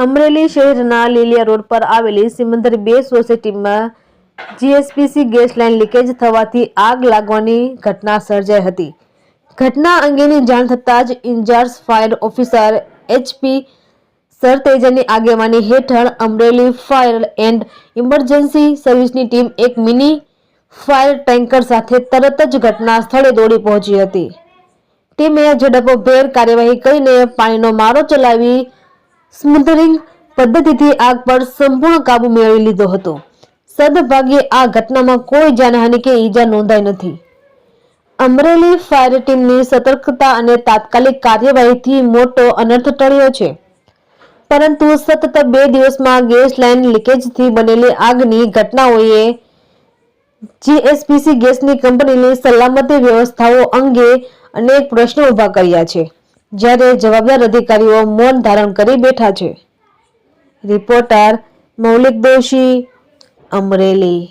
અમરેલી શહેરના લીલિયા રોડ પર આવેલી સિમંદર 2 સોસાયટીમાં જીએસપીસી ગેસ લાઇન લીકેજ થવાથી આગ લાગવાની ઘટના સર્જાઈ હતી। ઘટના અંગેની જાણ થતાં જ ઇન્ચાર્જ ફાયર ઓફિસર એચપી સરતેજાની આગેવાની હેઠળ અમરેલી ફાયર એન્ડ ઇમરજન્સી સર્વિસની ટીમ એક મિની ફાયર ટેન્કર સાથે તરત જ ઘટના સ્થળે દોડી પહોંચી હતી। ટીમે ઝડપભેર કાર્યવાહી કરીને પાણીનો મારો ચલાવી સ્મોધરિંગ પદ્ધતિથી આગ પર સંપૂર્ણ કાબુ મેળવી લીધો હતો। સદભાગ્યે આ ઘટનામાં કોઈ જાનહાનિ કે ઈજા નોંધાઈ નથી। અમરેલી ફાયર ટીમની સતર્કતા અને તાત્કાલિક કાર્યવાહીથી મોટો અનર્થ ટળ્યો છે, પરંતુ સતત 2 દિવસમાં ગેસ લાઇન લીકેજથી બનેલી આગની ઘટનાઓએ જીએસપીસી ગેસની કંપનીની સલામતી વ્યવસ્થાઓ અંગે અનેક પ્રશ્નો ઉભા કર્યા છે, જ્યારે જવાબદાર અધિકારીઓ મૌન ધારણ કરી બેઠા છે। રિપોર્ટર મૌલિક દોશી, અમરેલી।